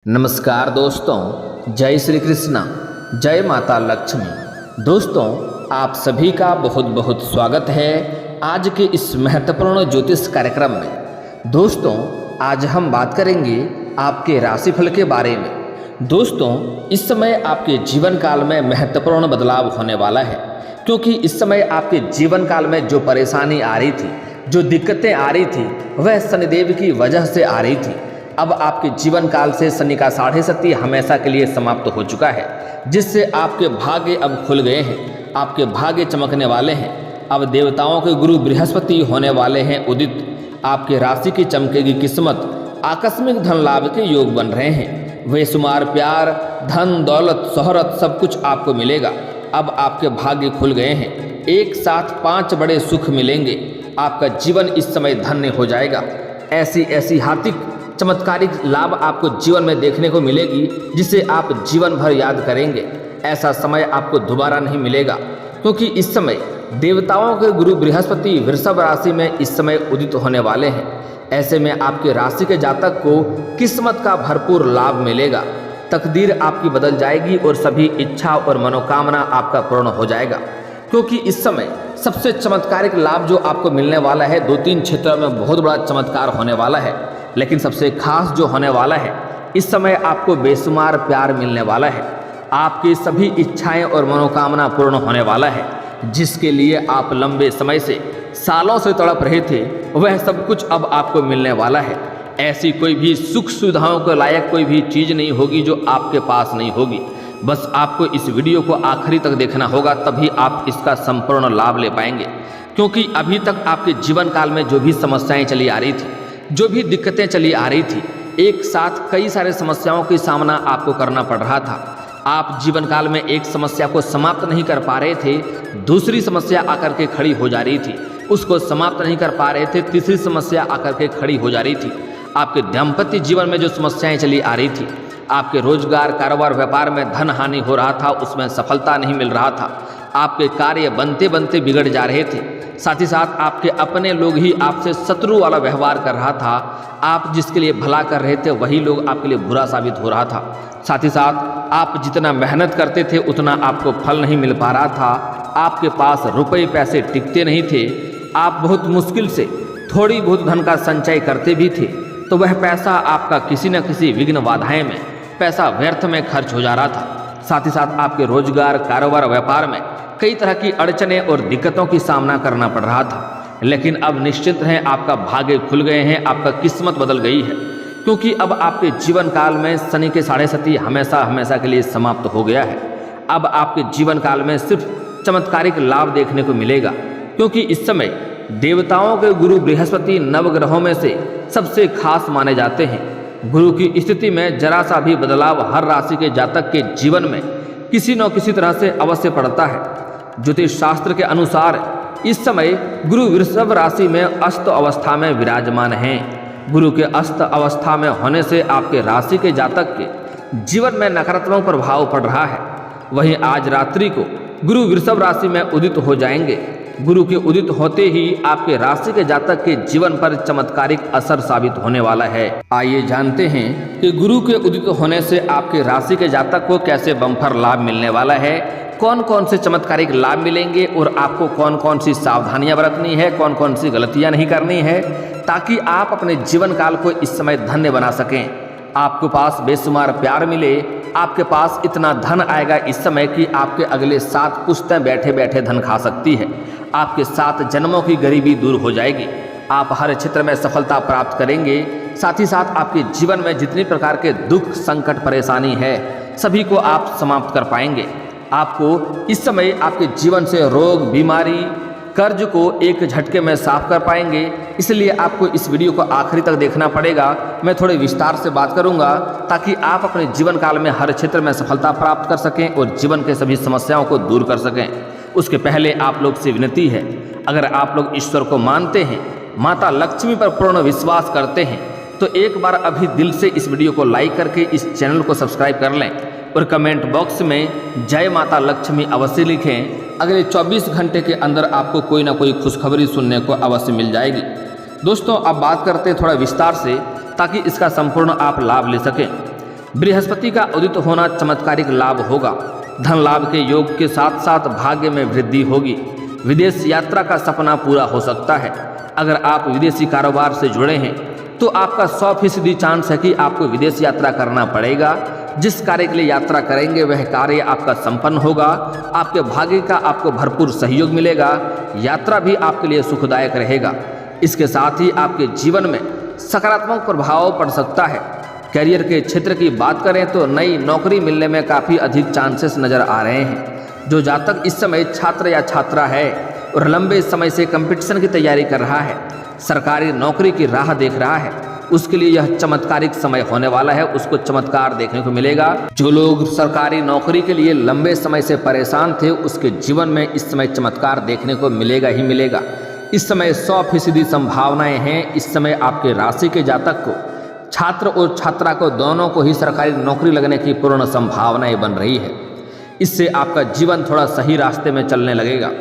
नमस्कार दोस्तों, जय श्री कृष्णा, जय माता लक्ष्मी। दोस्तों, आप सभी का बहुत बहुत स्वागत है आज के इस महत्वपूर्ण ज्योतिष कार्यक्रम में। दोस्तों, आज हम बात करेंगे आपके राशिफल के बारे में। दोस्तों, इस समय आपके जीवन काल में महत्वपूर्ण बदलाव होने वाला है, क्योंकि इस समय आपके जीवन काल में जो परेशानी आ रही थी, जो दिक्कतें आ रही थी, वह शनिदेव की वजह से आ रही थी। अब आपके जीवन काल से शनि का 6.5 हमेशा के लिए समाप्त हो चुका है, जिससे आपके भाग्य अब खुल गए हैं, आपके भाग्य चमकने वाले हैं। अब देवताओं के गुरु बृहस्पति होने वाले हैं उदित। आपके राशि की चमकेगी किस्मत, आकस्मिक धन लाभ के योग बन रहे हैं। बेशुमार प्यार, धन, दौलत, शोहरत सब कुछ आपको मिलेगा। अब आपके भाग्य खुल गए हैं, एक साथ 5 बड़े सुख मिलेंगे। आपका जीवन इस समय धन्य हो जाएगा। ऐसी ऐतिहासिक चमत्कारिक लाभ आपको जीवन में देखने को मिलेगी, जिसे आप जीवन भर याद करेंगे। ऐसा समय आपको दोबारा नहीं मिलेगा, क्योंकि इस समय देवताओं के गुरु बृहस्पति वृषभ राशि में इस समय उदित होने वाले हैं। ऐसे में आपके राशि के जातक को किस्मत का भरपूर लाभ मिलेगा। तकदीर आपकी बदल जाएगी और सभी इच्छा और मनोकामना आपका पूर्ण हो जाएगा, क्योंकि इस समय सबसे चमत्कारिक लाभ जो आपको मिलने वाला है, 2-3 क्षेत्रों में बहुत बड़ा चमत्कार होने वाला है। लेकिन सबसे खास जो होने वाला है, इस समय आपको बेशुमार प्यार मिलने वाला है। आपकी सभी इच्छाएं और मनोकामना पूर्ण होने वाला है। जिसके लिए आप लंबे समय से, सालों से तड़प रहे थे, वह सब कुछ अब आपको मिलने वाला है। ऐसी कोई भी सुख सुविधाओं के लायक कोई भी चीज़ नहीं होगी जो आपके पास नहीं होगी। बस आपको इस वीडियो को आखिरी तक देखना होगा, तभी आप इसका संपूर्ण लाभ ले पाएंगे। क्योंकि अभी तक आपके जीवन काल में जो भी समस्याएं चली आ रही थी, जो भी दिक्कतें चली आ रही थी, एक साथ कई सारे समस्याओं का सामना आपको करना पड़ रहा था। आप जीवन काल में एक समस्या को समाप्त नहीं कर पा रहे थे, दूसरी समस्या आकर के खड़ी हो जा रही थी। उसको समाप्त नहीं कर पा रहे थे, तीसरी समस्या आकर के खड़ी हो जा रही थी। आपके दाम्पत्य जीवन में जो समस्याएं चली आ रही थी, आपके रोजगार, कारोबार, व्यापार में धन हानि हो रहा था, उसमें सफलता नहीं मिल रहा था। आपके कार्य बनते बनते बिगड़ जा रहे थे। साथ ही साथ आपके अपने लोग ही आपसे शत्रु वाला व्यवहार कर रहा था। आप जिसके लिए भला कर रहे थे, वही लोग आपके लिए बुरा साबित हो रहा था। साथ ही साथ आप जितना मेहनत करते थे, उतना आपको फल नहीं मिल पा रहा था। आपके पास रुपए पैसे टिकते नहीं थे। आप बहुत मुश्किल से थोड़ी बहुत धन का संचय करते भी थे, तो वह पैसा आपका किसी न किसी विघ्न बाधाएं में, पैसा व्यर्थ में खर्च हो जा रहा था। साथ ही साथ आपके रोजगार, कारोबार, व्यापार में कई तरह की अड़चनें और दिक्कतों की सामना करना पड़ रहा था। लेकिन अब निश्चिंत रहें, आपका भाग्य खुल गए हैं, आपका किस्मत बदल गई है, क्योंकि अब आपके जीवन काल में शनि के 6.5 हमेशा के लिए समाप्त हो गया है। अब आपके जीवन काल में सिर्फ चमत्कारिक लाभ देखने को मिलेगा, क्योंकि इस समय देवताओं के गुरु बृहस्पति नवग्रहों में से सबसे खास माने जाते हैं। गुरु की स्थिति में जरा सा भी बदलाव हर राशि के जातक के जीवन में किसी न किसी तरह से अवश्य पड़ता है। ज्योतिष शास्त्र के अनुसार इस समय गुरु वृषभ राशि में अस्त अवस्था में विराजमान हैं। गुरु के अस्त अवस्था में होने से आपके राशि के जातक के जीवन में नकारात्मक प्रभाव पड़ रहा है। वहीं आज रात्रि को गुरु वृषभ राशि में उदित हो जाएंगे। गुरु के उदित होते ही आपके राशि के जातक के जीवन पर चमत्कारिक असर साबित होने वाला है। आइए जानते हैं कि गुरु के उदित होने से आपके राशि के जातक को कैसे बम्पर लाभ मिलने वाला है, कौन कौन से चमत्कारिक लाभ मिलेंगे और आपको कौन कौन सी सावधानियां बरतनी है, कौन कौन सी गलतियां नहीं करनी है, ताकि आप अपने जीवन काल को इस समय धन्य बना सकें। आपके पास बेशुमार प्यार मिले, आपके पास इतना धन आएगा इस समय कि आपके अगले 7 पुश्तें बैठे बैठे धन खा सकती है। आपके 7 जन्मों की गरीबी दूर हो जाएगी। आप हर क्षेत्र में सफलता प्राप्त करेंगे। साथ ही साथ आपके जीवन में जितनी प्रकार के दुख, संकट, परेशानी है, सभी को आप समाप्त कर पाएंगे। आपको इस समय आपके जीवन से रोग, बीमारी, कर्ज को एक झटके में साफ कर पाएंगे। इसलिए आपको इस वीडियो को आखिरी तक देखना पड़ेगा। मैं थोड़े विस्तार से बात करूंगा, ताकि आप अपने जीवन काल में हर क्षेत्र में सफलता प्राप्त कर सकें और जीवन के सभी समस्याओं को दूर कर सकें। उसके पहले आप लोग से विनती है, अगर आप लोग ईश्वर को मानते हैं, माता लक्ष्मी पर पूर्ण विश्वास करते हैं, तो एक बार अभी दिल से इस वीडियो को लाइक करके इस चैनल को सब्सक्राइब कर लें और कमेंट बॉक्स में जय माता लक्ष्मी अवश्य लिखें। अगले 24 घंटे के अंदर आपको कोई ना कोई खुशखबरी सुनने को अवश्य मिल जाएगी। दोस्तों, अब बात करते हैं थोड़ा विस्तार से, ताकि इसका संपूर्ण आप लाभ ले सकें। बृहस्पति का उदित होना चमत्कारिक लाभ होगा। धन लाभ के योग के साथ साथ भाग्य में वृद्धि होगी। विदेश यात्रा का सपना पूरा हो सकता है। अगर आप विदेशी कारोबार से जुड़े हैं तो आपका 100% चांस है कि आपको विदेश यात्रा करना पड़ेगा। जिस कार्य के लिए यात्रा करेंगे वह कार्य आपका संपन्न होगा। आपके भाग्य का आपको भरपूर सहयोग मिलेगा। यात्रा भी आपके लिए सुखदायक रहेगा। इसके साथ ही आपके जीवन में सकारात्मक प्रभाव पड़ सकता है। करियर के क्षेत्र की बात करें तो नई नौकरी मिलने में काफ़ी अधिक चांसेस नज़र आ रहे हैं। जो जातक इस समय छात्र या छात्रा है और लंबे समय से कंपटीशन की तैयारी कर रहा है, सरकारी नौकरी की राह देख रहा है, उसके लिए यह चमत्कारिक समय होने वाला है। उसको चमत्कार देखने को मिलेगा। जो लोग सरकारी नौकरी के लिए लंबे समय से परेशान थे, उसके जीवन में इस समय चमत्कार देखने को मिलेगा ही मिलेगा। इस समय 100% संभावनाएं हैं। इस समय आपके राशि के जातक को, छात्र और छात्रा को, दोनों को ही सरकारी नौकरी लगने की पूर्ण संभावनाएं बन रही है। इससे आपका जीवन थोड़ा सही रास्ते में चलने लगेगा।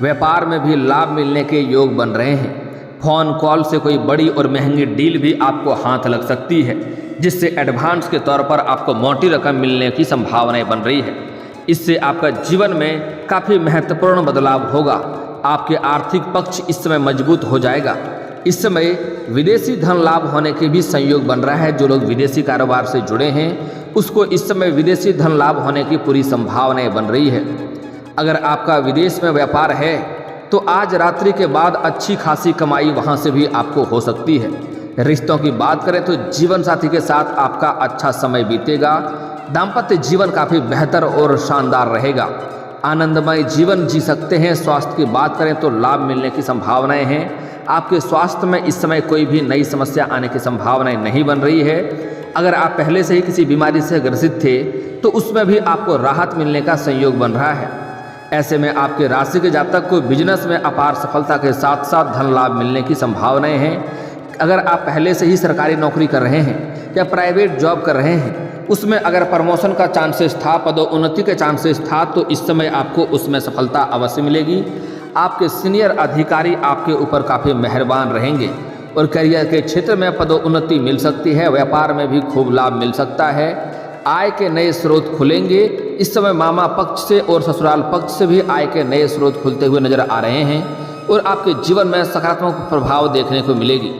व्यापार में भी लाभ मिलने के योग बन रहे हैं। फ़ोन कॉल से कोई बड़ी और महंगी डील भी आपको हाथ लग सकती है, जिससे एडवांस के तौर पर आपको मोटी रकम मिलने की संभावनाएं बन रही है। इससे आपका जीवन में काफ़ी महत्वपूर्ण बदलाव होगा। आपके आर्थिक पक्ष इस समय मजबूत हो जाएगा। इस समय विदेशी धन लाभ होने के भी संयोग बन रहा है। जो लोग विदेशी कारोबार से जुड़े हैं उसको इस समय विदेशी धन लाभ होने की पूरी संभावनाएं बन रही है। अगर आपका विदेश में व्यापार है तो आज रात्रि के बाद अच्छी खासी कमाई वहां से भी आपको हो सकती है। रिश्तों की बात करें तो जीवन साथी के साथ आपका अच्छा समय बीतेगा। दाम्पत्य जीवन काफ़ी बेहतर और शानदार रहेगा। आनंदमय जीवन जी सकते हैं। स्वास्थ्य की बात करें तो लाभ मिलने की संभावनाएं हैं। आपके स्वास्थ्य में इस समय कोई भी नई समस्या आने की संभावनाएं नहीं बन रही है। अगर आप पहले से ही किसी बीमारी से ग्रसित थे तो उसमें भी आपको राहत मिलने का संयोग बन रहा है। ऐसे में आपके राशि के जातक को बिजनेस में अपार सफलता के साथ साथ धन लाभ मिलने की संभावनाएं हैं। अगर आप पहले से ही सरकारी नौकरी कर रहे हैं या प्राइवेट जॉब कर रहे हैं, उसमें अगर प्रमोशन का चांसेस था, पदोन्नति के चांसेस था, तो इस समय आपको उसमें सफलता अवश्य मिलेगी। आपके सीनियर अधिकारी आपके ऊपर काफ़ी मेहरबान रहेंगे और करियर के क्षेत्र में पदोन्नति मिल सकती है। व्यापार में भी खूब लाभ मिल सकता है। आय के नए स्रोत खुलेंगे। इस समय मामा पक्ष से और ससुराल पक्ष से भी आय के नए स्रोत खुलते हुए नजर आ रहे हैं और आपके जीवन में सकारात्मक प्रभाव देखने को मिलेगी।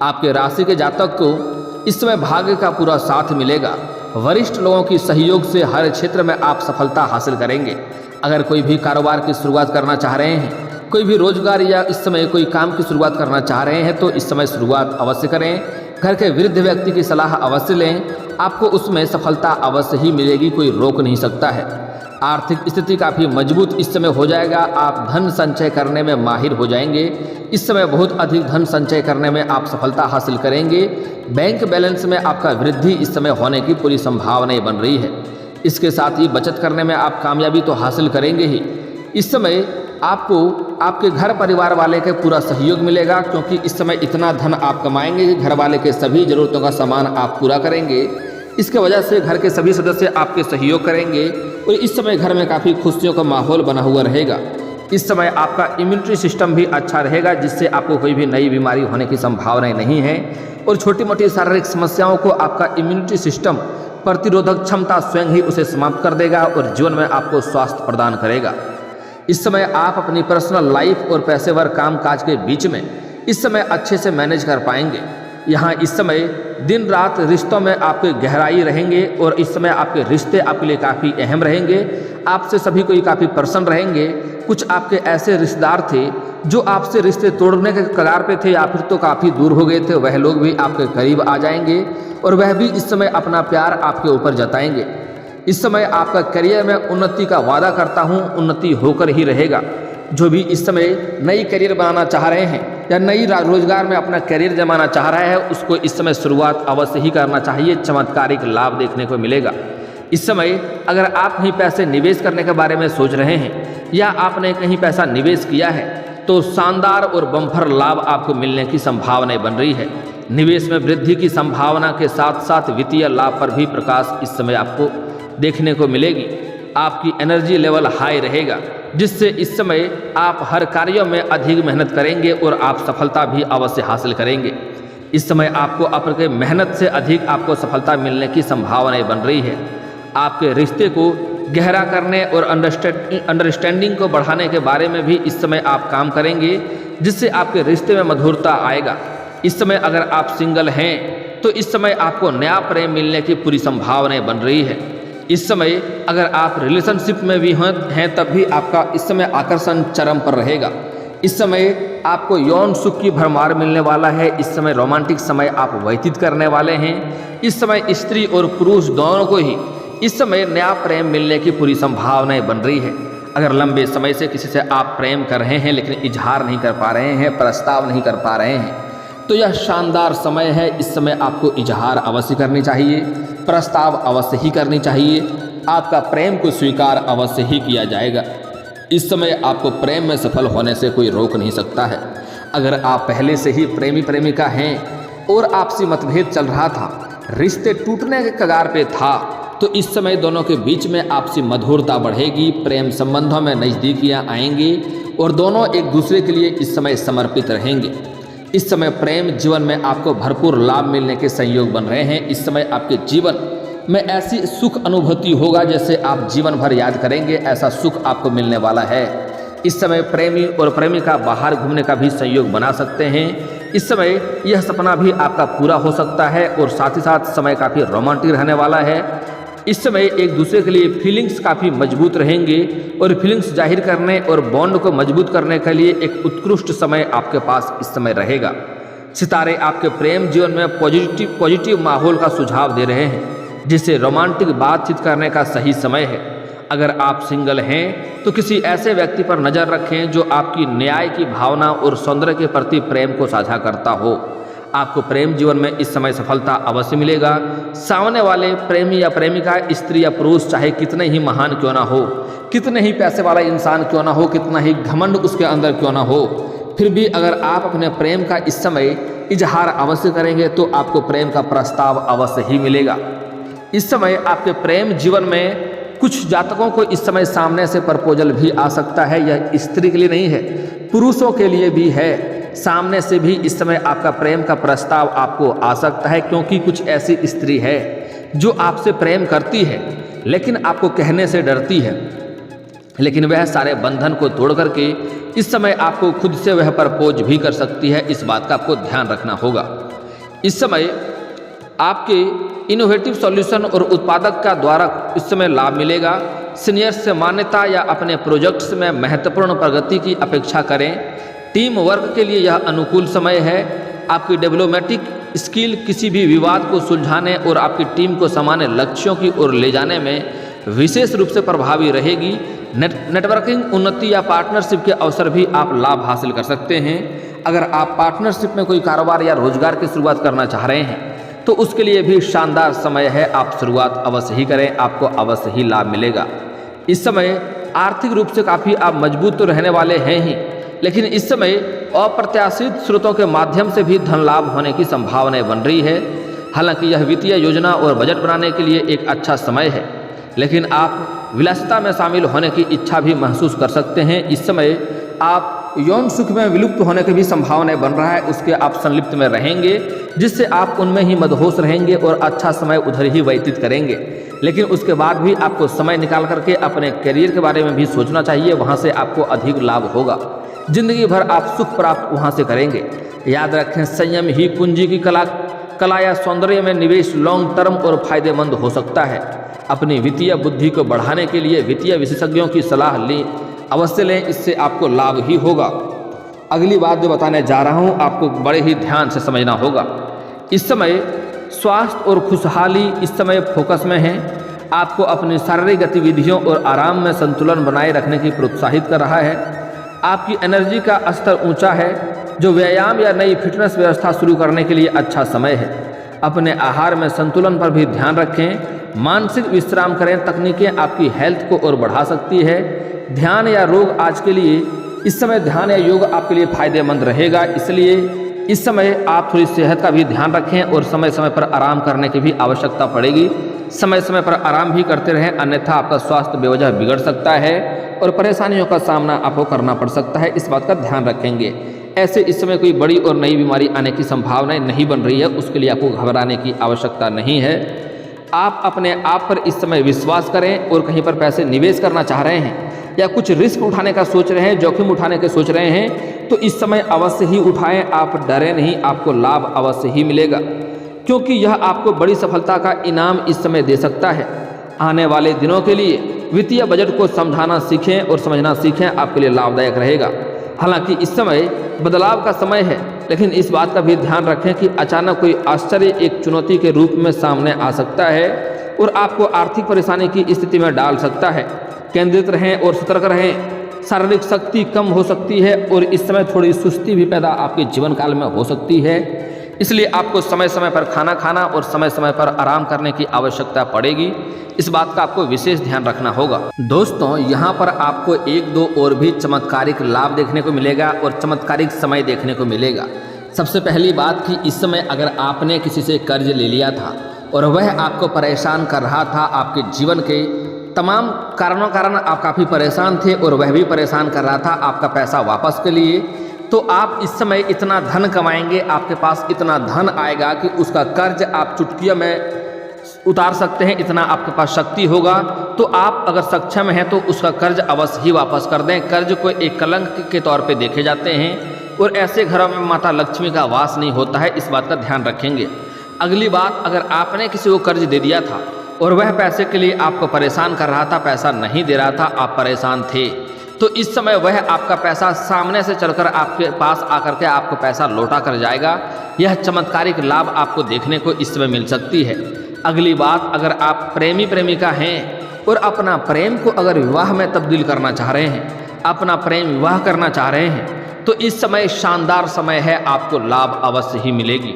आपके राशि के जातक को इस समय भाग्य का पूरा साथ मिलेगा। वरिष्ठ लोगों की सहयोग से हर क्षेत्र में आप सफलता हासिल करेंगे। अगर कोई भी कारोबार की शुरुआत करना चाह रहे हैं, कोई भी रोजगार या इस समय कोई काम की शुरुआत करना चाह रहे हैं, तो इस समय शुरुआत अवश्य करें। घर के वृद्ध व्यक्ति की सलाह अवश्य लें। आपको उसमें सफलता अवश्य ही मिलेगी, कोई रोक नहीं सकता है। आर्थिक स्थिति काफ़ी मजबूत इस समय हो जाएगा। आप धन संचय करने में माहिर हो जाएंगे। इस समय बहुत अधिक धन संचय करने में आप सफलता हासिल करेंगे। बैंक बैलेंस में आपका वृद्धि इस समय होने की पूरी संभावनाएं बन रही है। इसके साथ ही बचत करने में आप कामयाबी तो हासिल करेंगे ही। इस समय आपको आपके घर परिवार वाले के पूरा सहयोग मिलेगा, क्योंकि इस समय इतना धन आप कमाएंगे कि घर वाले के सभी ज़रूरतों का सामान आप पूरा करेंगे। इसके वजह से घर के सभी सदस्य आपके सहयोग करेंगे और इस समय घर में काफ़ी खुशियों का माहौल बना हुआ रहेगा। इस समय आपका इम्यूनिटी सिस्टम भी अच्छा रहेगा, जिससे आपको कोई भी नई बीमारी होने की संभावनाएं नहीं है और छोटी मोटी शारीरिक समस्याओं को आपका इम्यूनिटी सिस्टम प्रतिरोधक क्षमता स्वयं ही उसे समाप्त कर देगा और जीवन में आपको स्वास्थ्य प्रदान करेगा। इस समय आप अपनी पर्सनल लाइफ और पेशेवर काम काज के बीच में इस समय अच्छे से मैनेज कर पाएंगे। यहाँ इस समय दिन रात रिश्तों में आपके गहराई रहेंगे और इस समय आपके रिश्ते आपके लिए काफ़ी अहम रहेंगे। आपसे सभी कोई काफ़ी प्रसन्न रहेंगे। कुछ आपके ऐसे रिश्तेदार थे जो आपसे रिश्ते तोड़ने के कगार पे थे या फिर तो काफ़ी दूर हो गए थे, वह लोग भी आपके करीब आ जाएंगे और वह भी इस समय अपना प्यार आपके ऊपर जताएंगे। इस समय आपका करियर में उन्नति का वादा करता हूँ, उन्नति होकर ही रहेगा। जो भी इस समय नई करियर बनाना चाह रहे हैं या नई रोजगार में अपना करियर जमाना चाह रहा है, उसको इस समय शुरुआत अवश्य ही करना चाहिए। चमत्कारिक लाभ देखने को मिलेगा। इस समय अगर आप कहीं पैसे निवेश करने के बारे में सोच रहे हैं या आपने कहीं पैसा निवेश किया है, तो शानदार और बम्पर लाभ आपको मिलने की संभावनाएं बन रही है। निवेश में वृद्धि की संभावना के साथ साथ वित्तीय लाभ पर भी प्रकाश इस समय आपको देखने को मिलेगी। आपकी एनर्जी लेवल हाई रहेगा, जिससे इस समय आप हर कार्यों में अधिक मेहनत करेंगे और आप सफलता भी अवश्य हासिल करेंगे। इस समय आपको आपके मेहनत से अधिक आपको सफलता मिलने की संभावनाएं बन रही है। आपके रिश्ते को गहरा करने और अंडरस्टैंडिंग को बढ़ाने के बारे में भी इस समय आप काम करेंगे, जिससे आपके रिश्ते में मधुरता आएगा। इस समय अगर आप सिंगल हैं तो इस समय आपको नया प्रेम मिलने की पूरी संभावनाएं बन रही है। इस समय अगर आप रिलेशनशिप में भी हैं तब भी आपका इस समय आकर्षण चरम पर रहेगा। इस समय आपको यौन सुख की भरमार मिलने वाला है। इस समय रोमांटिक समय आप व्यतीत करने वाले हैं। इस समय स्त्री और पुरुष दोनों को ही इस समय नया प्रेम मिलने की पूरी संभावनाएं बन रही है। अगर लंबे समय से किसी से आप प्रेम कर रहे हैं लेकिन इजहार नहीं कर पा रहे हैं, प्रस्ताव नहीं कर पा रहे हैं, तो यह शानदार समय है। इस समय आपको इजहार अवश्य करनी चाहिए, प्रस्ताव अवश्य ही करनी चाहिए, आपका प्रेम को स्वीकार अवश्य ही किया जाएगा। इस समय आपको प्रेम में सफल होने से कोई रोक नहीं सकता है। अगर आप पहले से ही प्रेमी प्रेमिका हैं और आपसी मतभेद चल रहा था, रिश्ते टूटने के कगार पे था, तो इस समय दोनों के बीच में आपसी मधुरता बढ़ेगी, प्रेम संबंधों में नज़दीकियाँ आएंगी और दोनों एक दूसरे के लिए इस समय समर्पित रहेंगे। इस समय प्रेम जीवन में आपको भरपूर लाभ मिलने के संयोग बन रहे हैं। इस समय आपके जीवन में ऐसी सुख अनुभूति होगा जैसे आप जीवन भर याद करेंगे, ऐसा सुख आपको मिलने वाला है। इस समय प्रेमी और प्रेमिका बाहर घूमने का भी संयोग बना सकते हैं। इस समय यह सपना भी आपका पूरा हो सकता है और साथ ही साथ समय काफ़ी रोमांटिक रहने वाला है। इस समय एक दूसरे के लिए फीलिंग्स काफ़ी मजबूत रहेंगे और फीलिंग्स जाहिर करने और बॉन्ड को मजबूत करने के लिए एक उत्कृष्ट समय आपके पास इस समय रहेगा। सितारे आपके प्रेम जीवन में पॉजिटिव माहौल का सुझाव दे रहे हैं, जिससे रोमांटिक बातचीत करने का सही समय है। अगर आप सिंगल हैं तो किसी ऐसे व्यक्ति पर नज़र रखें जो आपकी न्याय की भावना और सौंदर्य के प्रति प्रेम को साझा करता हो। आपको प्रेम जीवन में इस समय सफलता अवश्य मिलेगा। सामने वाले प्रेमी या प्रेमिका, स्त्री या पुरुष, चाहे कितने ही महान क्यों ना हो, कितने ही पैसे वाला इंसान क्यों ना हो, कितना ही घमंड उसके अंदर क्यों ना हो, फिर भी अगर आप अपने प्रेम का इस समय इजहार अवश्य करेंगे तो आपको प्रेम का प्रस्ताव अवश्य ही मिलेगा। इस समय आपके प्रेम जीवन में कुछ जातकों को इस समय सामने से प्रपोजल भी आ सकता है। यह स्त्री के लिए नहीं है, पुरुषों के लिए भी है। सामने से भी इस समय आपका प्रेम का प्रस्ताव आपको आ सकता है, क्योंकि कुछ ऐसी स्त्री है जो आपसे प्रेम करती है लेकिन आपको कहने से डरती है, लेकिन वह सारे बंधन को तोड़ करके इस समय आपको खुद से वह प्रपोज भी कर सकती है। इस बात का आपको ध्यान रखना होगा। इस समय आपके इनोवेटिव सॉल्यूशन और उत्पादक का द्वारा इस समय लाभ मिलेगा। सीनियर्स से मान्यता या अपने प्रोजेक्ट्स में महत्वपूर्ण प्रगति की अपेक्षा करें। टीम वर्क के लिए यह अनुकूल समय है। आपकी डिप्लोमेटिक स्किल किसी भी विवाद को सुलझाने और आपकी टीम को सामान्य लक्ष्यों की ओर ले जाने में विशेष रूप से प्रभावी रहेगी। नेटवर्किंग, उन्नति या पार्टनरशिप के अवसर भी आप लाभ हासिल कर सकते हैं। अगर आप पार्टनरशिप में कोई कारोबार या रोजगार की शुरुआत करना चाह रहे हैं तो उसके लिए भी शानदार समय है। आप शुरुआत अवश्य ही करें, आपको अवश्य ही लाभ मिलेगा। इस समय आर्थिक रूप से काफ़ी आप मजबूत तो रहने वाले हैं ही, लेकिन इस समय अप्रत्याशित स्रोतों के माध्यम से भी धन लाभ होने की संभावनाएं बन रही है। हालांकि यह वित्तीय योजना और बजट बनाने के लिए एक अच्छा समय है, लेकिन आप विलासिता में शामिल होने की इच्छा भी महसूस कर सकते हैं। इस समय आप यौन सुख में विलुप्त होने की भी संभावनाएं बन रहा है, उसके आप संलिप्त में रहेंगे, जिससे आप उनमें ही मदहोश रहेंगे और अच्छा समय उधर ही व्यतीत करेंगे। लेकिन उसके बाद भी आपको समय निकाल करके अपने करियर के बारे में भी सोचना चाहिए, वहाँ से आपको अधिक लाभ होगा। जिंदगी भर आप सुख प्राप्त वहाँ से करेंगे। याद रखें, संयम ही पूंजी की कला या सौंदर्य में निवेश लॉन्ग टर्म और फायदेमंद हो सकता है। अपनी वित्तीय बुद्धि को बढ़ाने के लिए वित्तीय विशेषज्ञों की सलाह अवश्य लें, इससे आपको लाभ ही होगा। अगली बात जो बताने जा रहा हूँ आपको बड़े ही ध्यान से समझना होगा। इस समय स्वास्थ्य और खुशहाली इस समय फोकस में है। आपको अपनी शारीरिक गतिविधियों और आराम में संतुलन बनाए रखने की प्रोत्साहित कर रहा है। आपकी एनर्जी का स्तर ऊंचा है, जो व्यायाम या नई फिटनेस व्यवस्था शुरू करने के लिए अच्छा समय है। अपने आहार में संतुलन पर भी ध्यान रखें। मानसिक विश्राम करें। तकनीकें आपकी हेल्थ को और बढ़ा सकती है। ध्यान या रोग आज के लिए इस समय ध्यान या योग आपके लिए फायदेमंद रहेगा, इसलिए इस समय आप थोड़ी सेहत का भी ध्यान रखें और समय समय पर आराम करने की भी आवश्यकता पड़ेगी। समय समय पर आराम भी करते रहें, अन्यथा आपका स्वास्थ्य बेवजह बिगड़ सकता है और परेशानियों का सामना आपको करना पड़ सकता है। इस बात का ध्यान रखेंगे। ऐसे इस समय कोई बड़ी और नई बीमारी आने की संभावनाएं नहीं बन रही है, उसके लिए आपको घबराने की आवश्यकता नहीं है। आप अपने आप पर इस समय विश्वास करें और कहीं पर पैसे निवेश करना चाह रहे हैं या कुछ रिस्क उठाने का सोच रहे हैं, जोखिम उठाने के सोच रहे हैं, तो इस समय अवश्य ही उठाएं। आप डरें नहीं, आपको लाभ अवश्य ही मिलेगा, क्योंकि यह आपको बड़ी सफलता का इनाम इस समय दे सकता है। आने वाले दिनों के लिए वित्तीय बजट को समझाना सीखें और समझना सीखें, आपके लिए लाभदायक रहेगा। हालांकि इस समय बदलाव का समय है, लेकिन इस बात का भी ध्यान रखें कि अचानक कोई आश्चर्य एक चुनौती के रूप में सामने आ सकता है और आपको आर्थिक परेशानी की स्थिति में डाल सकता है। केंद्रित रहें और सतर्क रहें। शारीरिक शक्ति कम हो सकती है और इस समय थोड़ी सुस्ती भी पैदा आपके जीवन काल में हो सकती है, इसलिए आपको समय समय पर खाना खाना और समय समय पर आराम करने की आवश्यकता पड़ेगी। इस बात का आपको विशेष ध्यान रखना होगा। दोस्तों, यहाँ पर आपको एक दो और भी चमत्कारिक लाभ देखने को मिलेगा और चमत्कारिक समय देखने को मिलेगा। सबसे पहली बात कि इस समय अगर आपने किसी से कर्ज ले लिया था और वह आपको परेशान कर रहा था, आपके जीवन के तमाम कारण आप काफ़ी परेशान थे और वह भी परेशान कर रहा था आपका पैसा वापस के लिए, तो आप इस समय इतना धन कमाएंगे, आपके पास इतना धन आएगा कि उसका कर्ज आप चुटकियों में उतार सकते हैं। इतना आपके पास शक्ति होगा, तो आप अगर सक्षम हैं तो उसका कर्ज अवश्य ही वापस कर दें। कर्ज को एक कलंक के तौर पे देखे जाते हैं और ऐसे घरों में माता लक्ष्मी का वास नहीं होता है, इस बात का ध्यान रखेंगे। अगली बात, अगर आपने किसी को कर्ज दे दिया था और वह पैसे के लिए आपको परेशान कर रहा था, पैसा नहीं दे रहा था, आप परेशान थे, तो इस समय वह आपका पैसा सामने से चलकर आपके पास आकर के आपको पैसा लौटा कर जाएगा। यह चमत्कारिक लाभ आपको देखने को इस समय मिल सकती है। अगली बात, अगर आप प्रेमी प्रेमिका हैं और अपना प्रेम को अगर विवाह में तब्दील करना चाह रहे हैं, अपना प्रेम विवाह करना चाह रहे हैं, तो इस समय शानदार समय है, आपको लाभ अवश्य ही मिलेगी।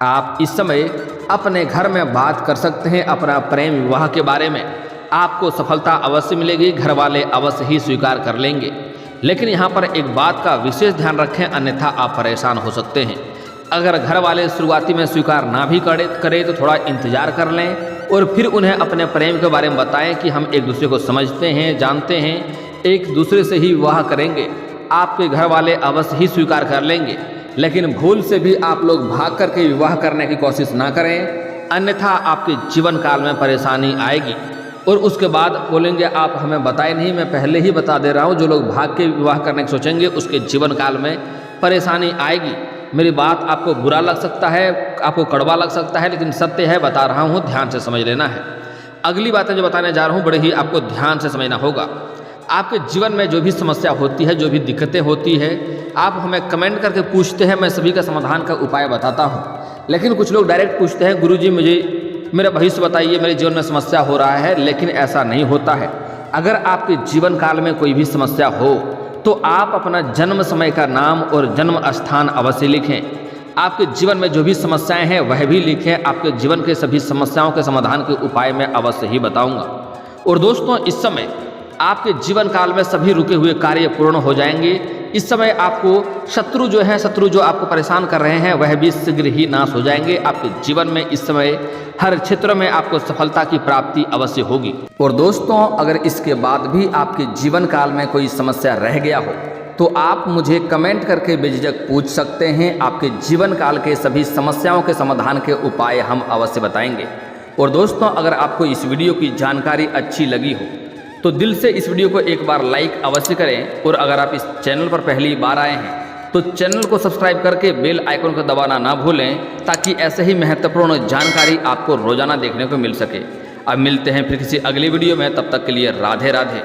आप इस समय अपने घर में बात कर सकते हैं अपना प्रेम विवाह के बारे में, आपको सफलता अवश्य मिलेगी, घर वाले अवश्य ही स्वीकार कर लेंगे। लेकिन यहाँ पर एक बात का विशेष ध्यान रखें, अन्यथा आप परेशान हो सकते हैं। अगर घर वाले शुरुआती में स्वीकार ना भी करें तो थोड़ा इंतजार कर लें और फिर उन्हें अपने प्रेम के बारे में बताएं कि हम एक दूसरे को समझते हैं, जानते हैं, एक दूसरे से ही विवाह करेंगे। आपके घर वाले अवश्य ही स्वीकार कर लेंगे, लेकिन भूल से भी आप लोग भाग करके विवाह करने की कोशिश ना करें, अन्यथा आपके जीवन काल में परेशानी आएगी और उसके बाद बोलेंगे आप हमें बताए नहीं। मैं पहले ही बता दे रहा हूँ, जो लोग भाग के विवाह करने की सोचेंगे उसके जीवन काल में परेशानी आएगी। मेरी बात आपको बुरा लग सकता है, आपको कड़वा लग सकता है, लेकिन सत्य है, बता रहा हूँ, ध्यान से समझ लेना है। अगली बातें जो बताने जा रहा हूँ बड़े ही आपको ध्यान से समझना होगा। आपके जीवन में जो भी समस्या होती है, जो भी दिक्कतें होती है, आप हमें कमेंट करके पूछते हैं, मैं सभी का समाधान का उपाय बताता हूँ। लेकिन कुछ लोग डायरेक्ट पूछते हैं, गुरुजी मुझे मेरा भविष्य बताइए, मेरे जीवन में समस्या हो रहा है, लेकिन ऐसा नहीं होता है। अगर आपके जीवन काल में कोई भी समस्या हो तो आप अपना जन्म समय का नाम और जन्म स्थान अवश्य लिखें। आपके जीवन में जो भी समस्याएं हैं वह भी लिखें। आपके जीवन के सभी समस्याओं के समाधान के उपाय मैं अवश्य ही बताऊंगा। और दोस्तों, इस समय आपके जीवन काल में सभी रुके हुए कार्य पूर्ण हो जाएंगे। इस समय आपको शत्रु जो आपको परेशान कर रहे हैं वह भी शीघ्र ही नाश हो जाएंगे। आपके जीवन में इस समय हर क्षेत्र में आपको सफलता की प्राप्ति अवश्य होगी। और दोस्तों, अगर इसके बाद भी आपके जीवन काल में कोई समस्या रह गया हो तो आप मुझे कमेंट करके बेझिझक पूछ सकते हैं। आपके जीवन काल के सभी समस्याओं के समाधान के उपाय हम अवश्य बताएंगे। और दोस्तों, अगर आपको इस वीडियो की जानकारी अच्छी लगी हो तो दिल से इस वीडियो को एक बार लाइक अवश्य करें। और अगर आप इस चैनल पर पहली बार आए हैं तो चैनल को सब्सक्राइब करके बेल आइकन को दबाना ना भूलें, ताकि ऐसे ही महत्वपूर्ण जानकारी आपको रोजाना देखने को मिल सके। अब मिलते हैं फिर किसी अगली वीडियो में, तब तक के लिए राधे राधे।